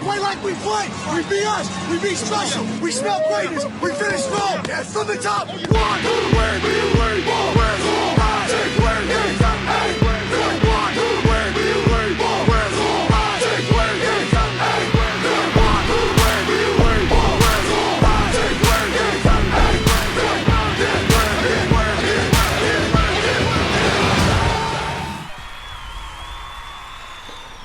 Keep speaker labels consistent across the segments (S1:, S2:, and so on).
S1: play like we play. We be us. We be special. We smell greatness. We finish strong. Yeah, from the top. One. Where do you worry? Where's all rise? Where do you come? Hey, where's all one? Where do you worry? Where's all rise? Where do you come? Hey, where's all one? Where do you worry? Where's all rise? Where do you come? Hey, where's all one?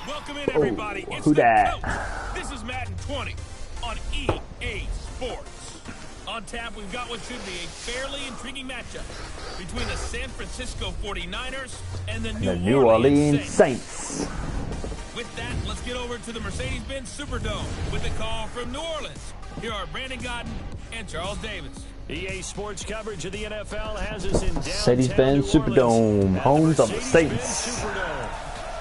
S2: Welcome in, everybody. It's
S3: who
S2: the
S3: dat?
S2: Coach. This is Madden 20 on EA Sports. On tap, we've got what should be a fairly intriguing matchup between the San Francisco 49ers and the New Orleans Saints. With that, let's get over to the Mercedes-Benz Superdome with a call from New Orleans. Here are Brandon Godden and Charles Davis.
S4: EA Sports coverage of the NFL has us in
S3: Mercedes-Benz Superdome, homes of the Saints.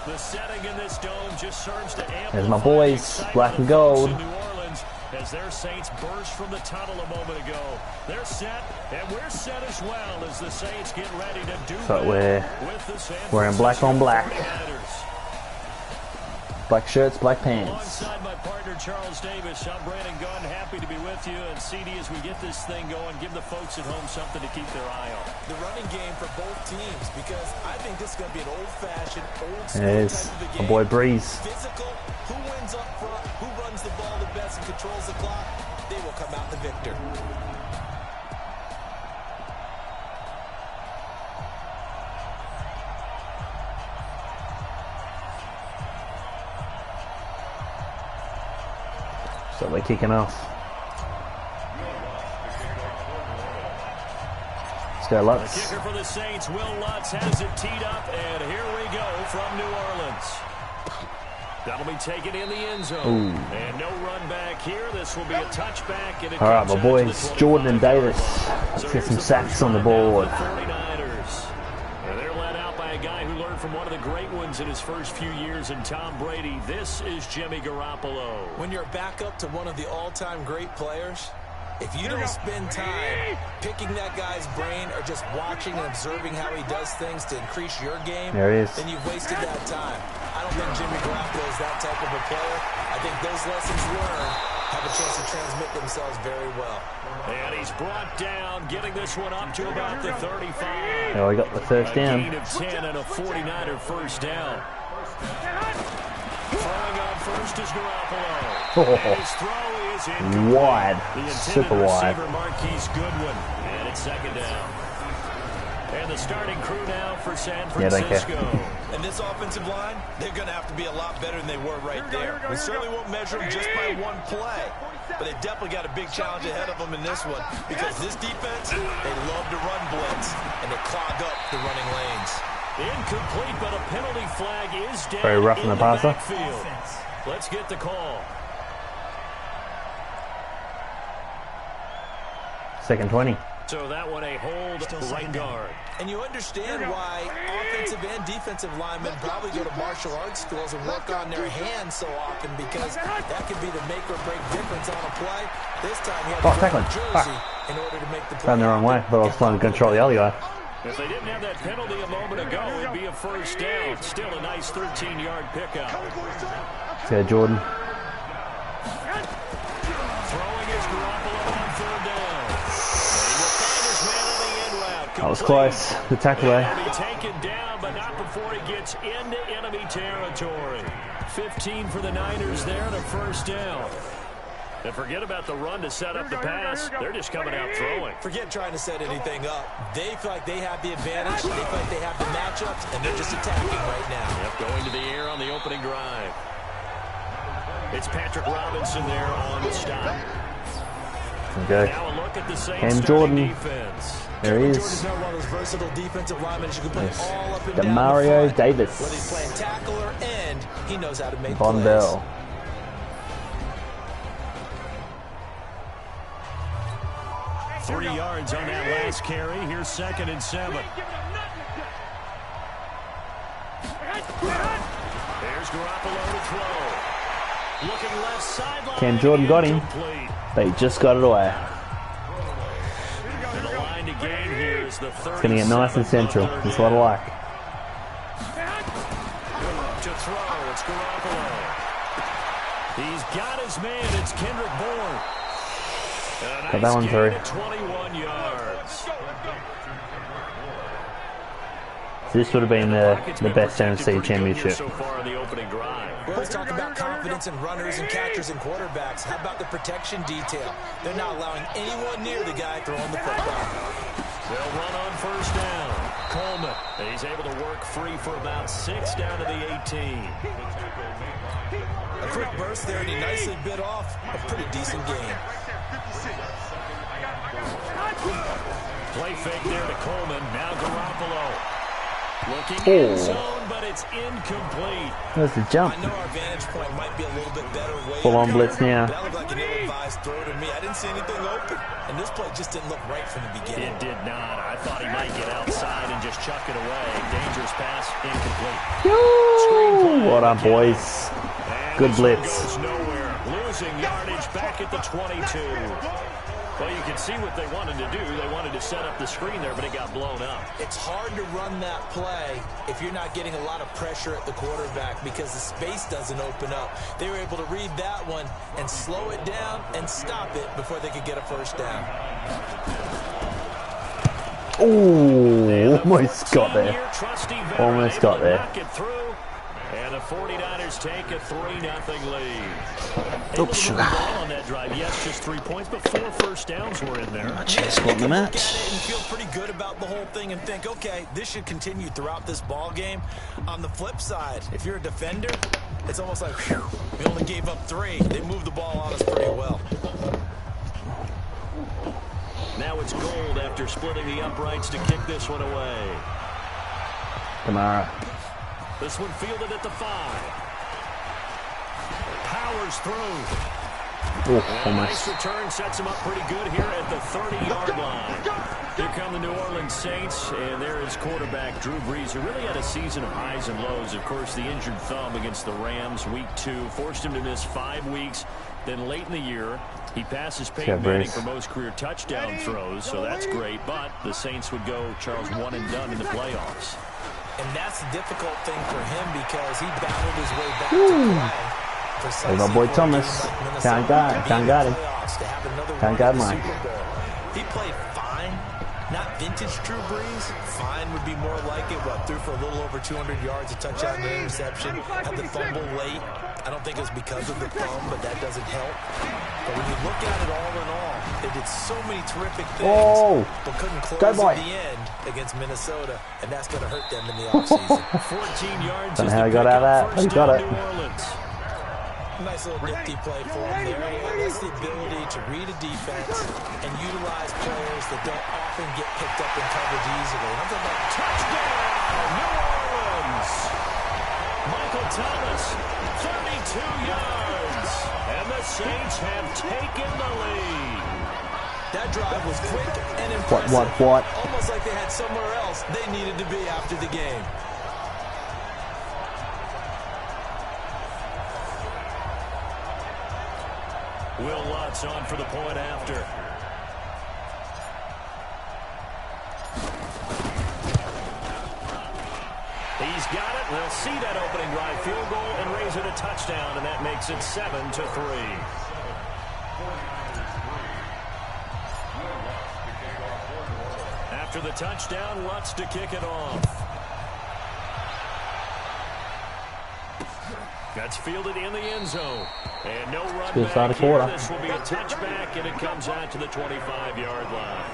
S4: The setting in this dome just serves to amplify.
S3: There's my boys, black and gold.
S4: New Orleans, as their Saints burst from the tunnel a moment ago. They're set, and we're set as well as the Saints get ready to do
S3: So we're wearing black on black. Black shirts, black pants.
S4: Alongside my partner Charles Davis, I'm Brandon Gunn, happy to be with you. And CD, as we get this thing going, give the folks at home something to keep their eye on.
S5: The running game for both teams, because I think this is going to be an old-fashioned, old-school
S3: It is.
S5: type of a game.
S3: My boy Breeze.
S5: Physical, who wins up front, who runs the ball the best and controls the clock, they will come out the victor.
S3: So they're kicking off. Let's go,
S4: The
S3: Lutz.
S4: kicker for the Saints, Will Lutz, has it teed up, and here we go from New Orleans. That'll be taken in the end zone.
S3: Ooh.
S4: And no run back here. This will be a touchback. And it
S3: All right,
S4: comes
S3: my
S4: out to
S3: boys,
S4: the
S3: Jordan and
S4: 25.
S3: Davis. Let's
S4: So
S3: get
S4: here's
S3: some
S4: the
S3: sacks
S4: first
S3: on the
S4: drive now
S3: board.
S4: for the 49ers. And they're led out by a guy who learned from one of the great ones in his first few years in Tom Brady. This is Jimmy Garoppolo.
S5: When you're back up to one of the all-time great players, if you don't spend time picking that guy's brain or just watching and observing how he does things to increase your game,
S3: There he is.
S5: then you've wasted that time. I don't think Jimmy Garoppolo is that type of a player. I think those lessons learned have a chance to transmit themselves very well.
S4: And he's brought down, getting this one up to about the 35.
S3: Oh, we got the first
S4: A
S3: down.
S4: gain of 10 and a 49er first down. Throwing on first is Garoppolo.
S3: Oh.
S4: And his throw is incomplete.
S3: Wide.
S4: The intended
S3: Super wide.
S4: receiver, Marquise Goodwin. And it's second down. And the starting crew now for San
S3: Yeah, they
S4: Francisco.
S5: And this offensive line, they're going to have to be a lot better than they were right there. We certainly won't measure them just by one play, but they definitely got a big challenge ahead of them in this one, because this defense, they love to run blitz, and they clog up the running lanes.
S4: Incomplete, but a penalty flag is down.
S3: Very rough in the passer.
S4: backfield. Let's get the call.
S3: Second 20.
S4: So that one a hold right guard.
S5: And you understand why offensive and defensive linemen probably go to martial arts schools and work on their hands so often, because that could be the make or break difference on a play. This time he had to wear
S3: tackling.
S5: a jersey in order to make the play.
S3: Found the wrong way, but I was trying to control the other guy.
S4: If they didn't have that penalty a moment ago, it'd be a first down. Still a nice 13-yard pickup.
S3: Yeah, Jordan.
S4: Throwing is Garoppolo on third down. And he will find his man on the end route.
S3: That was close. The tackle there.
S4: He'll be taken down, but not before he gets into enemy territory. 15 for the Niners there and a first down. And forget about the run to set up the pass. They're just coming out throwing.
S5: Forget trying to set anything up. They feel like they have the advantage. They feel like they have the matchups, and they're just attacking right now.
S4: Yep, going to the air on the opening drive. It's Patrick Robinson there on the stop.
S3: Okay.
S4: Now a look at the Saints
S3: Cam
S4: starting
S3: Jordan.
S4: defense.
S3: There he
S5: Jordan's
S3: is.
S5: not one of those versatile defensive linemen you can play
S3: Yes.
S5: all up and
S3: The
S5: down
S3: Mario
S5: the front.
S3: Davis.
S5: Whether he's playing tackle or end, he knows how to make
S3: Von
S5: plays.
S3: Bell.
S4: Three yards on that last carry. Here's second and 7. There's Garoppolo to throw. Looking left sideline.
S3: Cam Jordan got him.
S4: Incomplete.
S3: They just got it away.
S4: And the line to gain here is the 30.
S3: It's going to get nice and central. That's what I like.
S4: To throw, it's Garoppolo. He's got his man. It's Kendrick Bourne.
S3: Got that one through.
S4: 21 yards.
S3: This would have been the best NFC championship.
S4: So far in the opening drive.
S5: We always talk about confidence in runners and catchers and quarterbacks. How about the protection detail? They're not allowing anyone near the guy throwing the football.
S4: They'll run on first down. Coleman, he's able to work free for about 6 down to the 18.
S5: A quick burst there, and he nicely bit off a pretty decent gain.
S4: Play fake there to Coleman. Now Garoppolo. Looking in zone, but it's incomplete.
S3: There's the jump.
S5: I know our vantage point might be a little bit better.
S3: Full on blitz now.
S5: That looked like an ill-advised throw to me. I didn't see anything open. And this play just didn't look right from the beginning.
S4: It did not. I thought he might get outside and just chuck it away. Dangerous pass, incomplete.
S3: What up, boys? Good blitz.
S4: Goes nowhere. Losing yardage back at the 22. Well, you can see what they wanted to do. They wanted to set up the screen there, but it got blown up.
S5: It's hard to run that play if you're not getting a lot of pressure at the quarterback because the space doesn't open up. They were able to read that one and slow it down and stop it before they could get a first down.
S3: Oh, almost got there. Almost got there.
S4: And the 49ers take a 3-0 lead.
S3: Oh, sugar.
S4: On that drive, yes, just 3 points, but 4 first downs were in there.
S3: Just won the match.
S5: And feel pretty good about the whole thing and think, okay, this should continue throughout this ball game. On the flip side, if you're a defender, it's almost like, whew, we only gave up 3. They moved the ball on us pretty well.
S4: Now it's Gold after splitting the uprights to kick this one away.
S3: Kamara.
S4: This one fielded at the 5. Powers through.
S3: Oh, almost.
S4: Nice return sets him up pretty good here at the 30-yard line. Here come the New Orleans Saints, and there is quarterback Drew Brees, who really had a season of highs and lows. Of course, the injured thumb against the Rams week 2 forced him to miss 5 weeks. Then late in the year, he passes Peyton Manning for most career touchdown throws, so that's great. But the Saints would go, Charles, 1 and done in the playoffs.
S5: And that's the difficult thing for him because he battled his way back to play.
S3: There's our boy Thomas. Can't guard him. Can't guard mine.
S5: He played fine. Not vintage Drew Brees. Fine would be more like it. Threw for a little over 200 yards, a touchdown and an interception. Had the fumble late. I don't think it was because of the thumb, but that doesn't help. But when you look at it all in all, they did so many terrific things, but couldn't close at the end against Minnesota, and that's going to hurt them in the offseason.
S4: 14 yards.
S3: Don't know how he got out of that, but he got it.
S5: Nice little nifty play for him there. That's the ability to read a defense and utilize players that don't often get picked up in coverage easily. I'm talking about
S4: touchdown, New Orleans. Michael Thomas, 32 yards. And the Saints have taken the lead.
S5: That drive was quick and impressive.
S3: What?
S5: Almost like they had somewhere else they needed to be after the game.
S4: Will Lutz on for the point after. He's got it. They'll see that opening drive field goal and raise it a touchdown, and that makes it 7-3. After the touchdown, Lutz to kick it off. That's fielded in the end zone. And no run back here. This will be a touchback, and it comes out to the 25-yard line.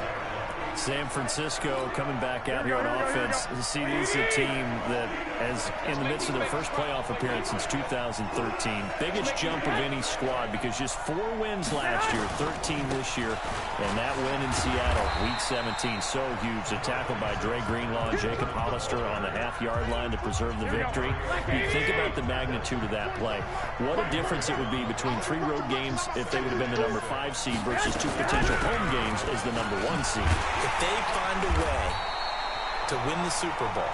S4: San Francisco coming back out here on offense. See, this is a team that is in the midst of their first playoff appearance since 2013. Biggest jump of any squad because just 4 wins last year, 13 this year, and that win in Seattle, Week 17, so huge. A tackle by Dre Greenlaw and Jacob Hollister on the half-yard line to preserve the victory. You think about the magnitude of that play. What a difference it would be between 3 road games if they would have been the number 5 seed versus 2 potential home games as the number 1 seed.
S5: If they find a way to win the Super Bowl,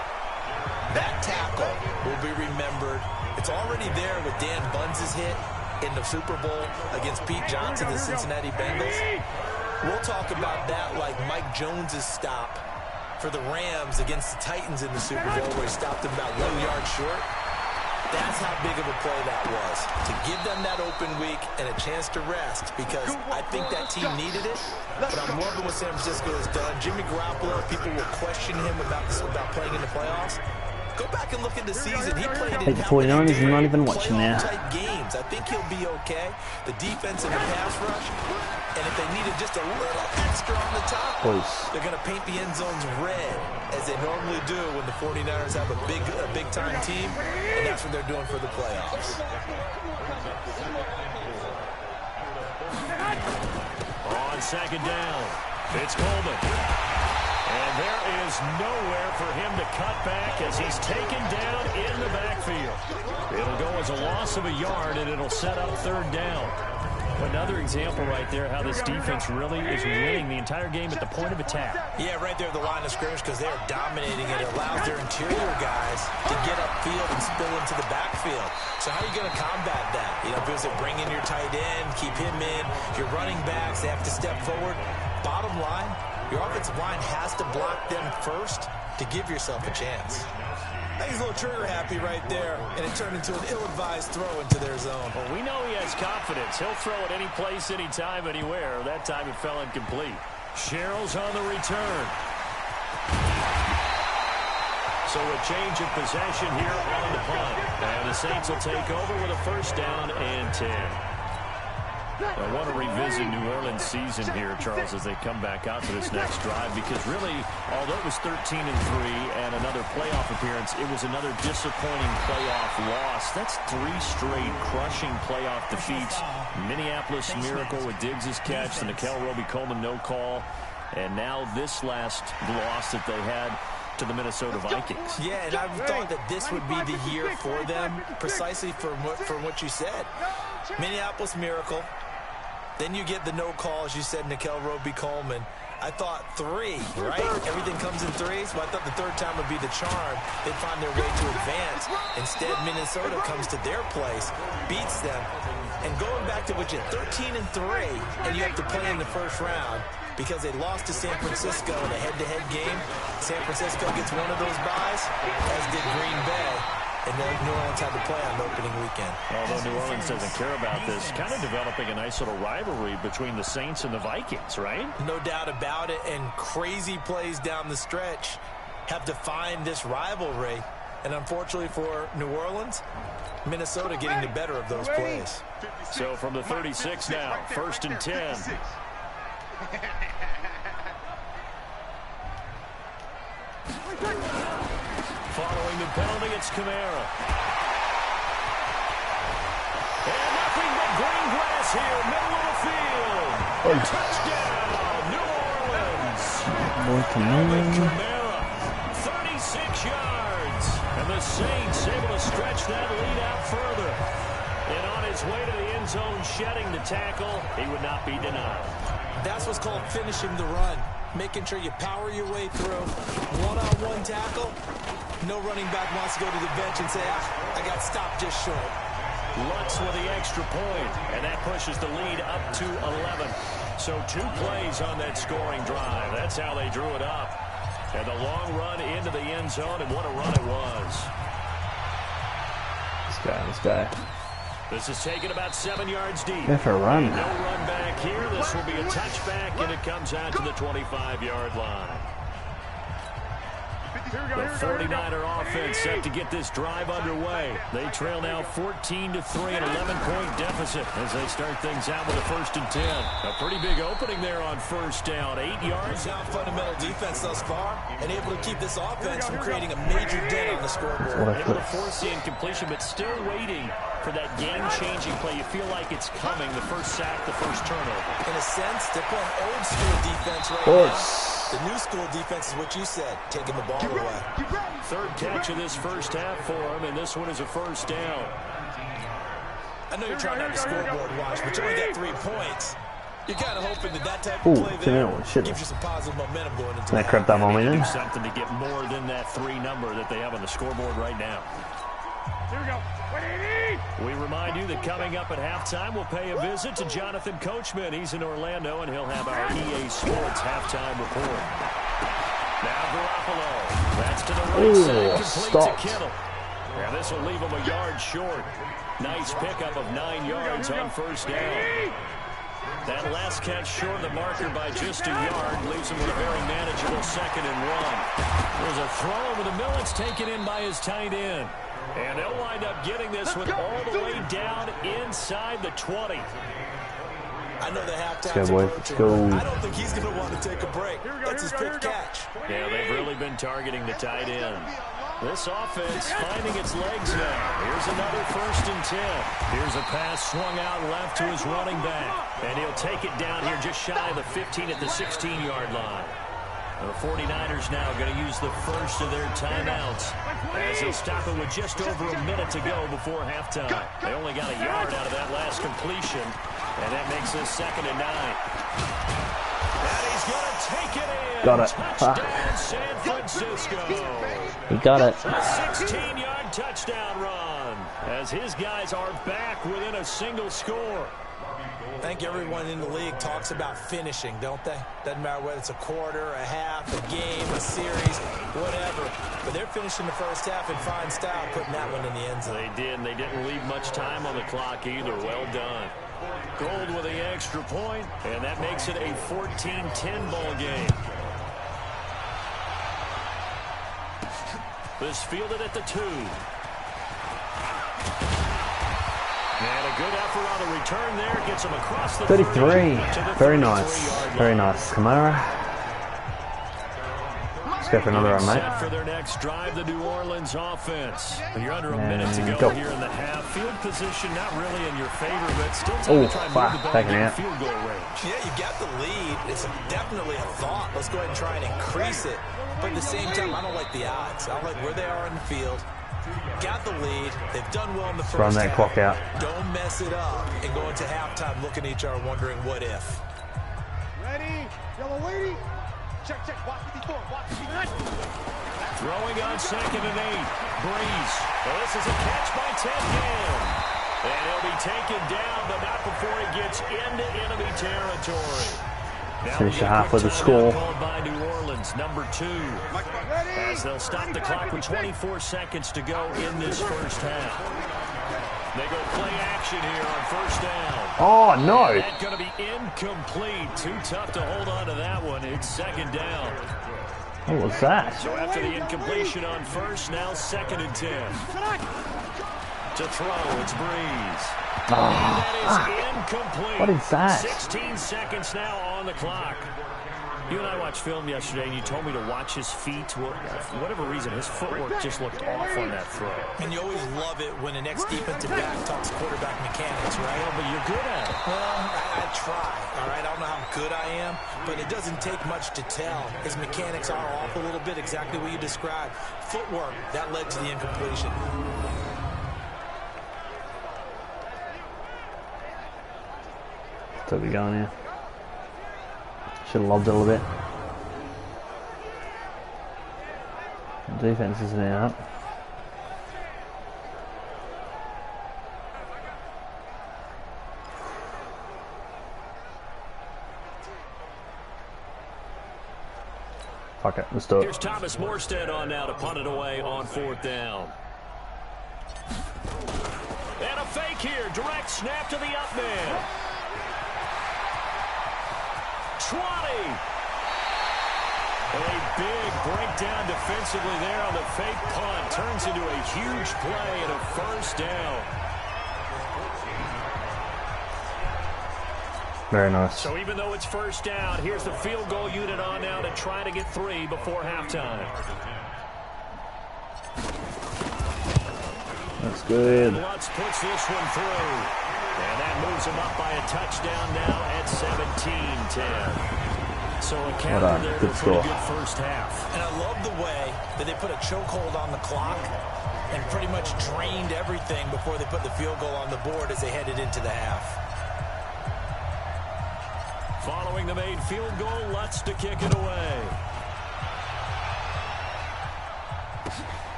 S5: that tackle will be remembered. It's already there with Dan Bunz's hit in the Super Bowl against Pete Johnson, the Cincinnati Bengals. We'll talk about that like Mike Jones's stop for the Rams against the Titans in the Super Bowl where he stopped him about 1 yard short. That's how big of a play that was. To give them that open week and a chance to rest because I think that team needed it. But I'm loving what San Francisco has done. Jimmy Garoppolo, people will question him about playing in the playoffs. Go back and look at the season. He played in
S3: the 49ers are not even watching there.
S5: Type games. I think he'll be okay. The defense and the pass rush. And if they needed just a little extra on the top, they're going to paint the end zones red, as they normally do when the 49ers have a big-time team, and that's what they're doing for the playoffs.
S4: On second down, it's Coleman. And there is nowhere for him to cut back as he's taken down in the backfield. It'll go as a loss of a yard, and it'll set up third down. Another example right there how this defense really is winning the entire game at the point of attack.
S5: Yeah, right there at the line of scrimmage because they are dominating it. It allows their interior guys to get upfield and spill into the backfield. So how are you going to combat that? You know, if it was to bring in your tight end, keep him in, your running backs, they have to step forward. Bottom line, your offensive line has to block them first to give yourself a chance. I think he's a little trigger happy right there, and it turned into an ill-advised throw into their zone.
S4: Well, we know he has confidence. He'll throw it any place, anytime, anywhere. That time it fell incomplete. Sherrill's on the return. So a change of possession here on the punt. And the Saints will take over with a first down and 10. I want to revisit New Orleans' season here, Charles, as they come back out to this next drive, because really, although it was 13-3 and another playoff appearance, it was another disappointing playoff loss. That's 3 straight crushing playoff defeats. Minneapolis Miracle with Diggs' catch, the Nickel Roby-Coleman no call, and now this last loss that they had to the Minnesota Vikings.
S5: Yeah, and I thought that this would be the year for them, precisely for what you said. Minneapolis Miracle. Then you get the no call, as you said, Nickel Roby-Coleman. I thought 3, right? Everything comes in 3s. Well, I thought the third time would be the charm. They'd find their way to advance. Instead, Minnesota comes to their place, beats them. And going back to what you 13-3, and you have to play in the first round because they lost to San Francisco in a head-to-head game. San Francisco gets one of those byes, as did Green Bay. And then New Orleans had to play on the opening weekend.
S4: Although New Orleans doesn't care about this, kind of developing a nice little rivalry between the Saints and the Vikings, right?
S5: No doubt about it, and crazy plays down the stretch have defined this rivalry. And unfortunately for New Orleans, Minnesota getting the better of those plays.
S4: So from the 36 now, first and 10. Following the penalty, it's Kamara. And nothing but green grass here, middle of the field. Touchdown, New Orleans. Kamara, 36 yards. And the Saints able to stretch that lead out further. And on his way to the end zone, shedding the tackle, he would not be denied.
S5: That's what's called finishing the run. Making sure you power your way through. One-on-one tackle. No running back wants to go to the bench and say, I got stopped just short.
S4: Lutz with the extra point, and that pushes the lead up to 11. So 2 plays on that scoring drive. That's how they drew it up. And the long run into the end zone, and what a run it was.
S3: This guy.
S4: This is taken about 7 yards deep.
S3: Go for a run.
S4: No run back here. This will be a touchback, and it comes out to the 25-yard line. The 49er offense set to get this drive underway. They trail now 14-3, an 11-point deficit as they start things out with a first and 10. A pretty big opening there on first down. 8 yards.
S5: Sound fundamental defense thus far, and able to keep this offense from creating a major dent on the scoreboard.
S4: Able to force the incompletion, but still waiting for that game-changing play. You feel like it's coming, the first sack, the first turnover.
S5: In a sense, they're playing old-school defense right now. The new school defense is what you said, taking the ball away.
S4: Third catch of this first half for him, and this one is a first down.
S5: I know you're trying not to scoreboard watch, but you only got 3 points. You're kind of hoping that type of play there gives you some positive momentum going into that.
S3: Crept that moment in.
S4: Do something to get more than that 3 number that they have on the scoreboard right now.
S6: Here we go.
S4: We remind you that coming up at halftime, we'll pay a visit to Jonathan Coachman. He's in Orlando, and he'll have our EA Sports halftime report. Now Garoppolo. That's to the right side, complete to Kittle. Now this will leave him a yard short. Nice pickup of 9 yards on first down. That last catch short of the marker by just a yard leaves him with a very manageable 2nd and 1. There's a throw over the middle. It's taken in by his tight end. And they'll wind up getting this one all the way down inside the 20.
S5: I know the halftime's approaching. I don't think he's going to want to take a break. That's his pick catch.
S4: Yeah, they've really been targeting the tight end. This offense finding its legs now. Here's another 1st and 10. Here's a pass swung out left to his running back. And he'll take it down here just shy of the 15 at the 16-yard line. The 49ers now going to use the first of their timeouts as he'll stop it with just over a minute to go before halftime. They only got a yard out of that last completion, and that makes this 2nd and 9. And he's going to take it in.
S3: Got it.
S4: Touchdown, San Francisco.
S3: He got it.
S4: 16-yard touchdown run as his guys are back within a single score.
S5: I think everyone in the league talks about finishing, don't they? Doesn't matter whether it's a quarter, a half, a game, a series, whatever. But they're finishing the first half in fine style, putting that one in the end zone.
S4: They did, and they didn't leave much time on the clock either. Well done. Gold with the extra point, and that makes it a 14-10 ball game. This fielded at the 2. And a good effort on the return there. Gets him across the
S3: 33. Very nice. Very nice. Kamara. Let's go for another one, mate.
S4: Set for their next drive, the New Orleans offense. You're under a minute to go here in the half. Field position not really in your favor, but still time to try and move the ball in field goal range.
S5: Yeah, you got the lead. It's definitely a thought. Let's go ahead and try and increase it. But at the same time, I don't like the odds. I don't like where they are in the field. Got the lead. They've done well in the first
S3: Run that
S5: half.
S3: clock out.
S5: Don't mess it up and go into halftime looking at each other wondering what if.
S1: Ready? Yellow lady. Check. Watch 54. Watch 59.
S4: Throwing on 2nd and 8. Breeze. Well, this is a catch by Ted Ginn. And he'll be taken down, but not before he gets into enemy territory.
S3: Finish the half with a score.
S4: Called by New Orleans, number 2. As they'll stop the clock with 24 seconds to go in this first half. They go play action here on first down.
S3: Oh, no.
S4: That's going to be incomplete. Too tough to hold on to that one. It's 2nd down.
S3: What was that?
S4: So after the incompletion on first, now 2nd and 10. To throw, it's Breeze. That is incomplete.
S3: What is that?
S4: 16 seconds now on the clock. You and I watched film yesterday, and you told me to watch his feet. For whatever reason, his footwork just looked off on that throw.
S5: And you always love it when the next defensive back talks quarterback mechanics, right?
S4: Well, but you're good at it.
S5: Well, I try, all right? I don't know how good I am, but it doesn't take much to tell. His mechanics are off a little bit, exactly what you described. Footwork, that led to the incompletion.
S3: Still be going here. Should have lobbed it a little bit. Defense isn't out. Fuck it, let's do it.
S4: Here's Thomas Morstead on now to punt it away on 4th down. And a fake here. Direct snap to the up man. 20. A big breakdown defensively there on the fake punt. Turns into a huge play and a first down.
S3: Very nice.
S4: So even though it's first down, here's the field goal unit on now to try to get 3 before halftime.
S3: That's good.
S4: Lutz puts this one through. And that moves him up by a touchdown now at 17-10. So a counter there to a pretty good first half.
S5: And I love the way that they put a chokehold on the clock and pretty much drained everything before they put the field goal on the board as they headed into the half.
S4: Following the made field goal, Lutz to kick it away.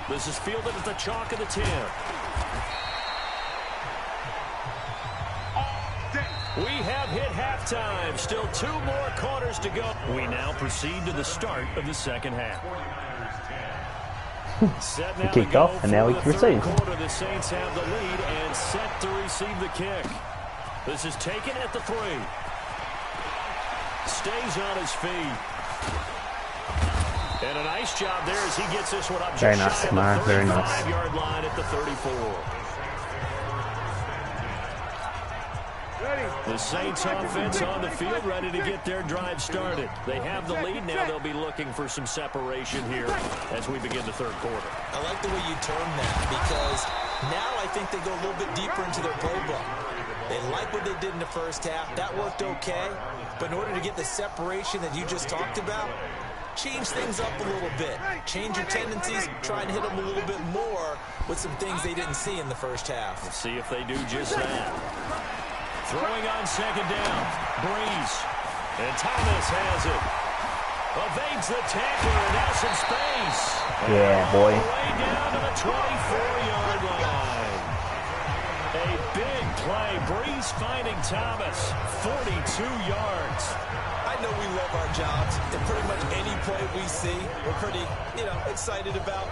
S4: This is fielded at the chalk of the 10. We have hit halftime. Still 2 more quarters to go. We now proceed to the start of the second half.
S3: He kicked off, and now he can receive.
S4: The Saints have the lead and set to receive the kick. This is taken at the 3. Stays on his feet. And a nice job there as he gets this one up
S3: Very
S4: just
S3: nice,
S4: shy
S3: Mar.
S4: of the
S3: Very nice.
S4: 35-yard line at the 34. The Saints offense on the field, ready to get their drive started. They have the lead. Now they'll be looking for some separation here as we begin the third quarter.
S5: I like the way you term that, because now I think they go a little bit deeper into their playbook. They like what they did in the first half. That worked okay. But in order to get the separation that you just talked about, change things up a little bit. Change your tendencies. Try and hit them a little bit more with some things they didn't see in the first half.
S4: We'll see if they do just that. Throwing on second down. Breeze. And Thomas has it. Evades the tackler and now some space.
S3: Yeah, boy.
S4: Way down to the 24-yard line. A big play. Breeze finding Thomas. 42 yards.
S5: I know we love our jobs, and pretty much any play we see, we're pretty, excited about.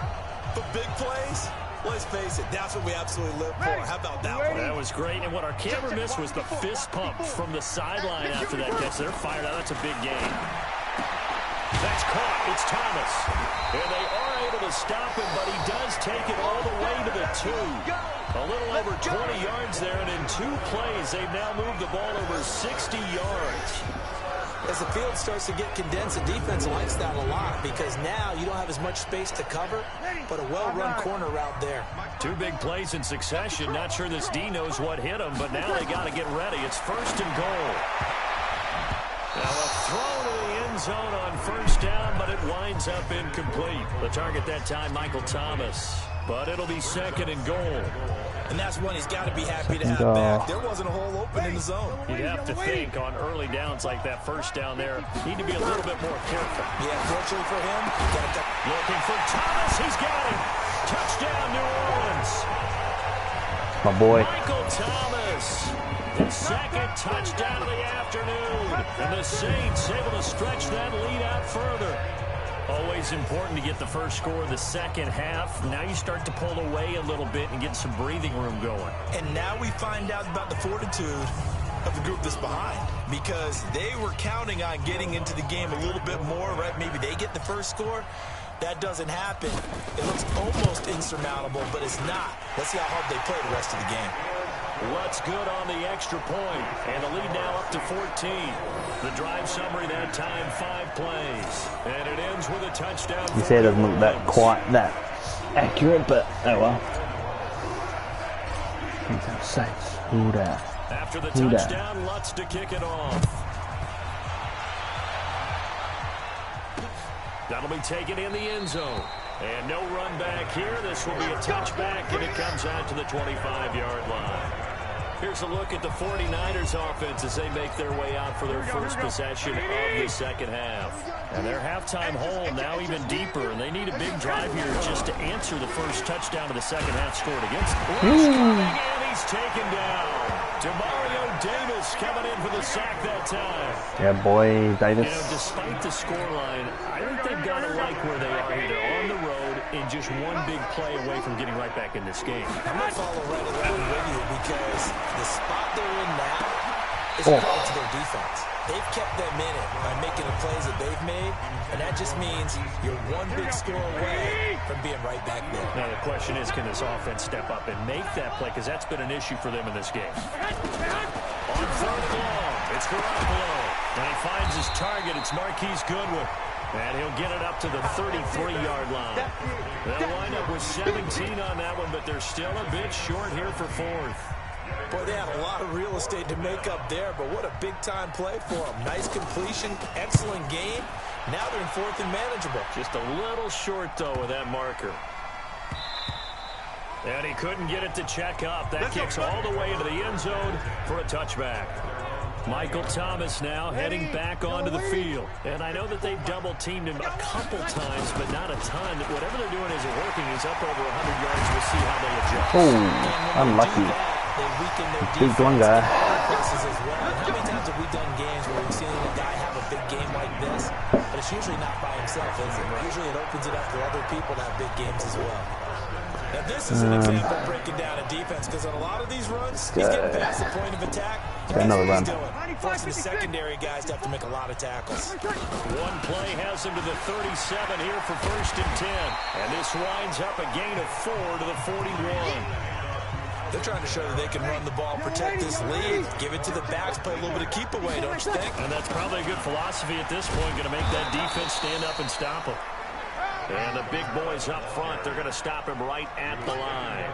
S5: But big plays, let's face it, that's what we absolutely live for. How about that one?
S4: That was great, and what our camera missed was the fist pump from the sideline after that catch. They're fired out. That's a big game. That's caught. It's Thomas. And they are able to stop him, but he does take it all the way to the 2. A little over 20 yards there, and in 2 plays, they've now moved the ball over 60 yards.
S5: As the field starts to get condensed, the defense likes that a lot, because now you don't have as much space to cover, but a well-run corner route there.
S4: 2 big plays in succession. Not sure this D knows what hit him, but now they got to get ready. It's 1st and goal. Now a throw to the end zone on 1st down, but it winds up incomplete. The target that time, Michael Thomas. But it'll be 2nd and goal.
S5: And that's one he's got to be happy to have back. There wasn't a hole open in the zone.
S4: You'd have to think on early downs like that 1st down there, need to be a little bit more careful.
S5: Yeah, fortunately for him,
S4: looking for Thomas. He's got him. Touchdown, New Orleans.
S3: My boy.
S4: Michael Thomas. His 2nd touchdown of the afternoon. And the Saints able to stretch that lead out further. Always important to get the first score of the second half. Now you start to pull away a little bit and get some breathing room going.
S5: And now we find out about the fortitude of the group that's behind, because they were counting on getting into the game a little bit more, right? Maybe they get the first score. That doesn't happen. It looks almost insurmountable, but it's not. Let's see how hard they play the rest of the game.
S4: What's good on the extra point, and the lead now up to 14. The drive summary that time, 5 plays, and it ends with a touchdown.
S3: You say it doesn't look that quite that accurate, but oh well. Saints. Who that?
S4: After the touchdown, Lutz to kick it off. That'll be taken in the end zone. And no run back here. This will be a touchback, and it comes out to the 25-yard line. Here's a look at the 49ers offense as they make their way out for their first possession of the second half. And their halftime hole now even deeper, and they need a big drive here just to answer the first touchdown of the second half scored against them. And he's taken down. Demario Davis coming in for the sack that time.
S3: Yeah, boy, Davis.
S4: Despite the scoreline, I think they've got to like where they are here. They're on the road and just one big play away from getting right back in this game.
S5: I'm going to follow right along with you, because the spot they're in now is credit to their defense. They've kept them in it by making the plays that they've made, and that just means you're one big score away from being right back there.
S4: Now the question is, can this offense step up and make that play, because that's been an issue for them in this game. On 3rd and long, it's Garoppolo, and he finds his target. It's Marquise Goodwin. And he'll get it up to the 33-yard line. They'll wind up with 17 on that one, but they're still a bit short here for 4th.
S5: Boy, they had a lot of real estate to make up there, but what a big-time play for them. Nice completion, excellent game. Now they're in 4th and manageable.
S4: Just a little short, though, with that marker. And he couldn't get it to check up. That kicks all the way into the end zone for a touchback. Michael Thomas now heading back onto the field. And I know that they've double-teamed him a couple times, but not a ton. Whatever they're doing isn't working. He's up over 100 yards. We'll see how they adjust.
S3: Oh, unlucky.
S5: they weaken their
S3: Big
S5: defense
S3: one
S5: in
S3: guy.
S5: other places as well. And how many times have we done games where we've seen a guy have a big game like this, but it's usually not by himself, is it? Usually it opens it up for other people to have big games as well. Now this is an example of breaking down a defense, because on a lot of these runs, he's getting past the point of attack. And that's
S3: another
S5: what he's
S3: run.
S5: doing, forcing the secondary guys to have to make a lot of tackles.
S4: One play has him to the 37 here for 1st and 10. And this winds up a gain of 4 to the 41.
S5: They're trying to show that they can run the ball, protect this lead, give it to the backs, play a little bit of keep away, don't you think?
S4: And that's probably a good philosophy at this point, going to make that defense stand up and stop him. And the big boys up front, they're going to stop him right at the line.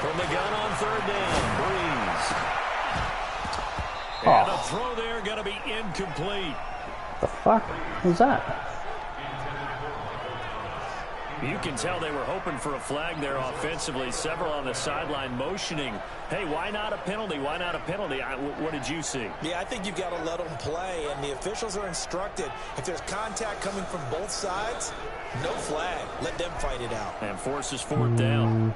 S4: From the gun on 3rd down, Breeze. And a throw there going to be incomplete.
S3: The fuck was that?
S4: You can tell they were hoping for a flag there offensively. Several on the sideline motioning, hey, why not a penalty? Why not a penalty? What did you see?
S5: Yeah, I think you've got to let them play, and the officials are instructed, if there's contact coming from both sides, no flag. Let them fight it out.
S4: And forces 4th down.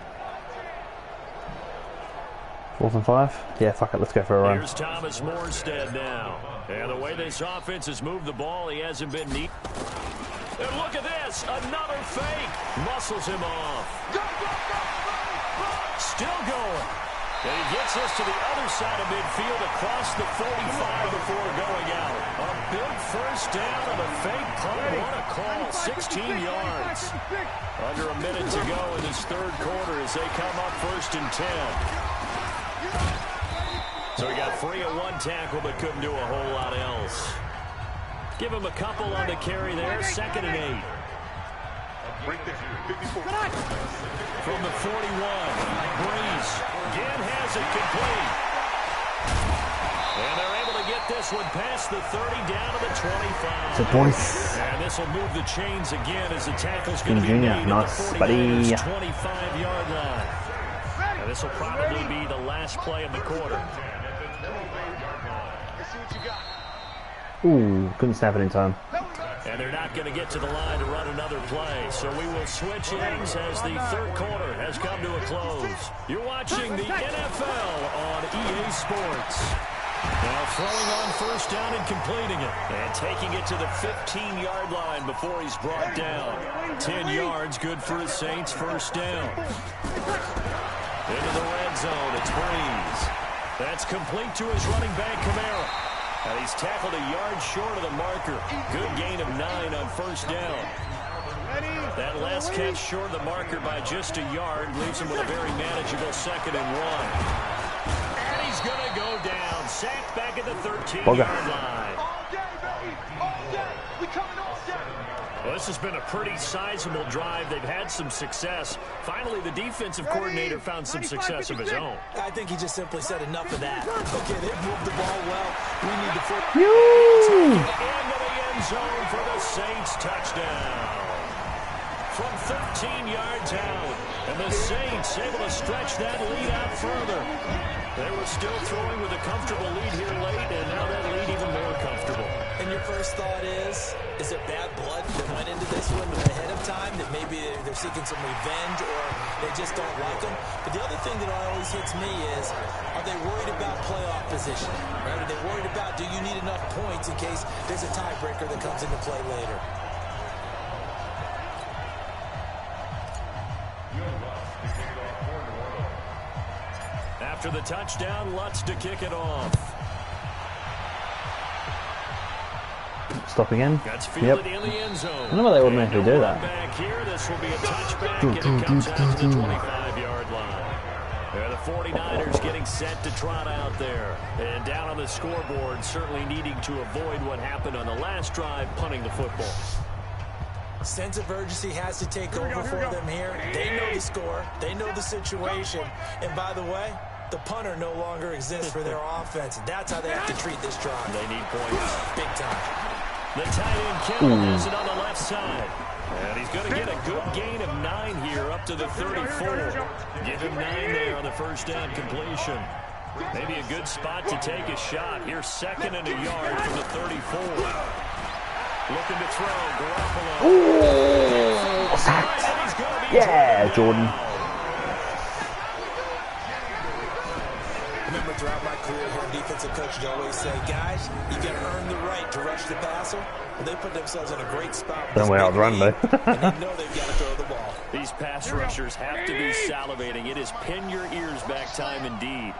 S3: 4th and 5? Yeah, fuck it, let's go for a run.
S4: Here's Thomas Morstead now. And the way this offense has moved the ball, he hasn't been neat. And look at this, another fake. Muscles him off. Still going. And he gets us to the other side of midfield across the 45 before going out. A big 1st down on a fake punt. What a call, 16 yards. Under a minute to go in this 3rd quarter as they come up 1st and 10. So he got free of one tackle but couldn't do a whole lot else. Give him a couple on the carry there. 2nd and 8. From the 41, Breeze again has it complete. And they're able to get this one past the 30 down to the 25.
S3: It's a point.
S4: And this will move the chains again as the tackle's going to be
S3: Junior,
S4: made
S3: nice,
S4: at the
S3: buddy.
S4: 25-yard line. And this will probably be the last play of the quarter.
S3: Ooh, couldn't snap it in time.
S4: And they're not going to get to the line to run another play. So we will switch ends as the 3rd quarter has come to a close. You're watching the NFL on EA Sports. Now throwing on 1st down and completing it. And taking it to the 15-yard line before he's brought down. 10 yards, good for the Saints, 1st down. Into the red zone, it's Breeze. That's complete to his running back, Kamara. And he's tackled a yard short of the marker. Good gain of 9 on 1st down. That last catch short of the marker by just a yard leaves him with a very manageable 2nd and 1. And he's going to go down. Sacked back at the 13-yard line. Well, this has been a pretty sizable drive. They've had some success. Finally, the defensive coordinator found some success of his own.
S5: I think he just simply said enough of that. Okay, they've moved the ball well. We need to put
S4: into the end zone for the Saints touchdown. From 13 yards out. And the Saints able to stretch that lead out further. They were still throwing with a comfortable lead here late, and now that lead even more comfortable.
S5: And your first thought is it bad blood that went into this one ahead of time, that maybe they're seeking some revenge or they just don't like them? But the other thing that always hits me is, are they worried about playoff position? Right? Are they worried about, do you need enough points in case there's a tiebreaker that comes into play later?
S4: After the touchdown, Lutz to kick it off.
S3: Stop again.
S4: That's
S3: Yep.
S4: fielded in the end zone.
S3: I don't know why they automatically do that.
S4: Back here, this will be a touchback, and it comes out to the 25-yard line. There, the 49ers getting set to trot out there. And down on the scoreboard, certainly needing to avoid what happened on the last drive, punting the football.
S5: Sense of urgency has to take over for them here. They know the score. They know the situation. And by the way, the punter no longer exists for their offense. That's how they have to treat this drive.
S4: They need points.
S5: Big time.
S4: The tight end Kittle has it on the left side. And he's going to get a good gain of 9 here up to the 34. Give him 9 there on the first down completion. Maybe a good spot to take a shot. Here's 2nd and a yard from the 34. Looking to throw. Garoppolo.
S3: Ooh, sacked.
S4: And he's going to
S3: Yeah, Jordan.
S5: Remember, throughout my career here, defensive coaches always say, guys, you got to earn the right to rush the passer. And they put themselves in a great spot.
S3: Then we outrun though.
S5: And they know they've got to throw the ball.
S4: These pass rushers have to be salivating. It is pin your ears back time indeed.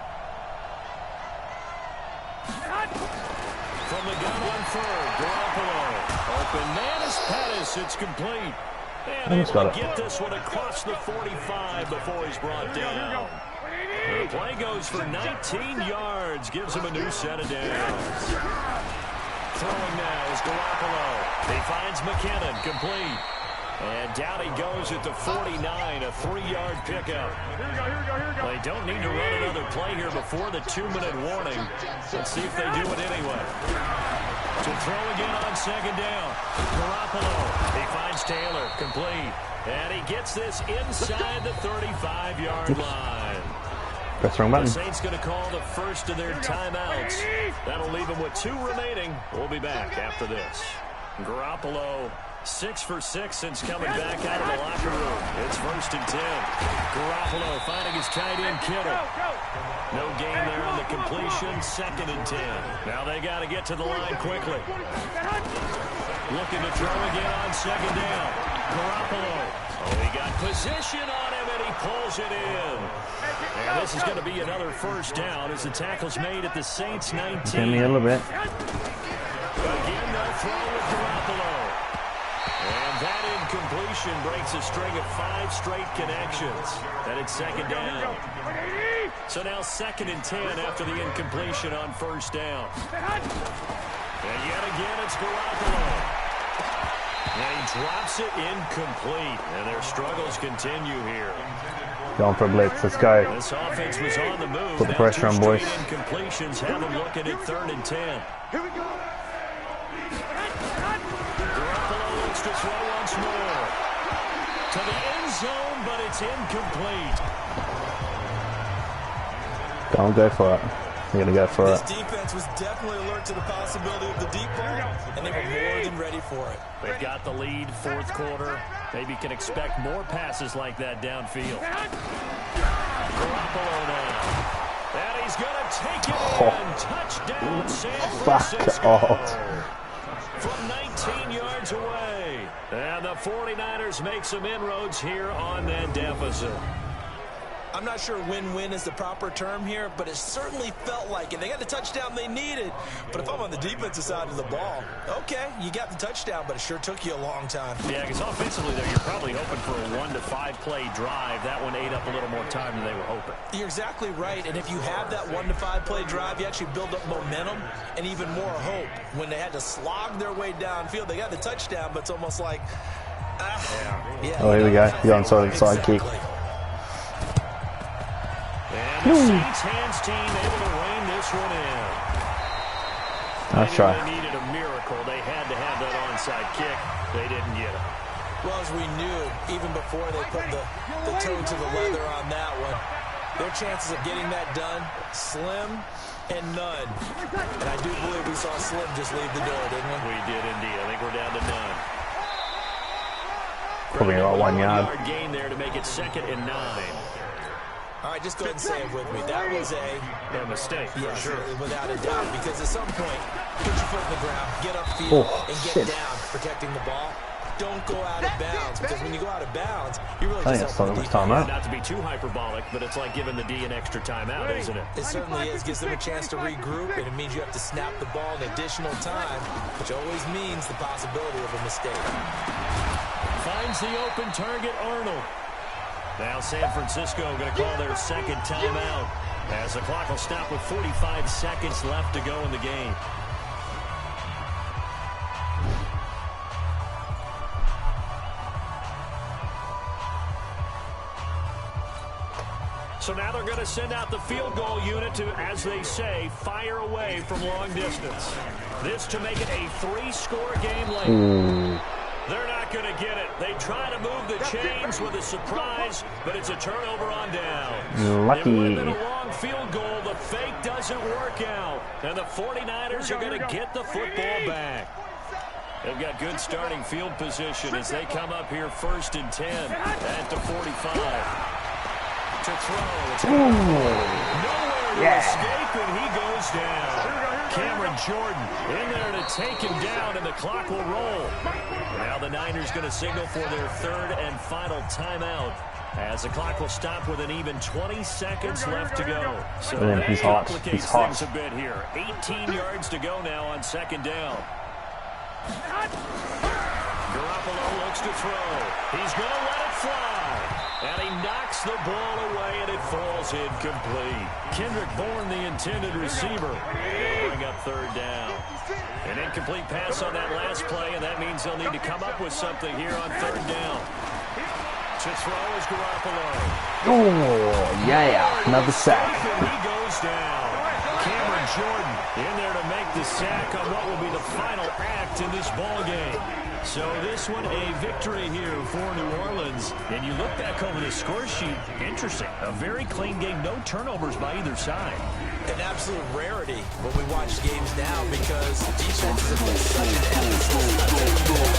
S4: From the gun on third, Garoppolo. Open man is Pettis. It's complete. And able to get this one across the 45 before he's brought down. The play goes for 19 yards. Gives him a new set of downs. Throwing now is Garoppolo. He finds McKinnon, complete. And down he goes at the 49, a 3-yard pickup. They don't need to run another play here before the 2-minute warning. Let's see if they do it anyway. To throw again on second down. Garoppolo. He finds Taylor, complete. And he gets this inside the 35-yard line.
S3: Press wrong button.
S4: The Saints going to call the first of their timeouts. That'll leave them with 2 remaining. We'll be back after this. Garoppolo, 6 for 6 since coming back out of the locker room. It's 1st and 10. Garoppolo finding his tight end Kittle. No gain there on the completion. 2nd and 10. Now they got to get to the line quickly. Looking to throw again on 2nd down. Garoppolo. Oh, he got position on him, and he pulls it in. And this is going to be another 1st down as the tackle's made at the Saints 19.
S3: Give me a little bit.
S4: Again, they'll throw with Garoppolo. And that incompletion breaks a string of 5 straight connections. And it's 2nd down. So now 2nd and 10 after the incompletion on 1st down. And yet again, it's Garoppolo. And he drops it incomplete. And their struggles continue here.
S3: Going for a blitz. Let's go.
S4: This offense was on the move.
S3: Put the pressure on, boys.
S4: Incompletions have them looking at 3rd and 10.
S1: Here we go.
S4: Garoppolo looks to throw once more. To the end zone, but it's incomplete.
S3: Don't go for it. You're going to go for it.
S5: This defense was definitely alert to the possibility of the deep ball, and they were more than ready for it.
S4: They've got the lead, 4th quarter. Maybe can expect more passes like that downfield. Garoppolo now. And he's going to take it in. Touchdown, San Francisco.
S3: Fuck off.
S4: From 19 yards away. And the 49ers make some inroads here on that deficit.
S5: I'm not sure win-win is the proper term here, but it certainly felt like it. They got the touchdown they needed. But if I'm on the defensive side of the ball, okay, you got the touchdown, but it sure took you a long time.
S4: Yeah, because offensively there, you're probably hoping for a 1 to 5 play drive. That one ate up a little more time than they were hoping.
S5: You're exactly right, and if you have that 1 to 5 play drive, you actually build up momentum and even more hope. When they had to slog their way downfield, they got the touchdown, but it's almost like, yeah.
S3: Oh, here we go. You're on side kick.
S4: And the Saints hands team able to rein this one in.
S3: Nice try.
S4: They needed a miracle. They had to have that onside kick. They didn't get it.
S5: Well, as we knew, even before they put the toe to the leather on that one, their chances of getting that done, slim and none. And I do believe we saw Slim just leave the door, didn't we?
S4: We did indeed. I think we're down to none.
S3: Probably about 1 yard.
S4: Gain there to make it 2nd and 9.
S5: All right, just go ahead and say it with me. That was
S4: a mistake,
S5: yes,
S4: for sure.
S5: Without a doubt, because at some point, put your foot in the ground, get upfield, and get down, protecting the ball. Don't go out of bounds, because when you go out of bounds, you really just help the defense.
S4: Not to be too hyperbolic, but it's like giving the D an extra timeout, isn't it?
S5: It certainly is. Gives them a chance to regroup, and it means you have to snap the ball in additional time, which always means the possibility of a mistake.
S4: Finds the open target, Arnold. Now San Francisco going to call their 2nd timeout as the clock will stop with 45 seconds left to go in the game. So now they're going to send out the field goal unit to, as they say, fire away from long distance. This to make it a 3-score game late. They're not going to get it. They try to move the chains with a surprise, but it's a turnover on down.
S3: Lucky.
S4: It would have been a long field goal. The fake doesn't work out. And the 49ers are going to get the football back. They've got good starting field position as they come up here 1st and 10 at the 45. To throw. It's nowhere to escape, and he goes down. Cameron Jordan in there to take him down, and the clock will roll. Now the Niners going to signal for their 3rd and final timeout, as the clock will stop with an even 20 seconds left to go. So that complicates things a bit here. 18 yards to go now on 2nd down. Garoppolo looks to throw. He's going to let it fly. And he knocks the ball away, and it falls incomplete. Kendrick Bourne, the intended receiver, bring up 3rd down. An incomplete pass on that last play, and that means they'll need to come up with something here on 3rd down. To throw is Garoppolo.
S3: Oh, yeah, another sack.
S4: And he goes down. Cameron Jordan in there to make the sack on what will be the final act in this ball game. So this one a victory here for New Orleans. And you look back over the score sheet, interesting. A very clean game, no turnovers by either side.
S5: An absolute rarity when we watch games now because defenses have been such an emphasis.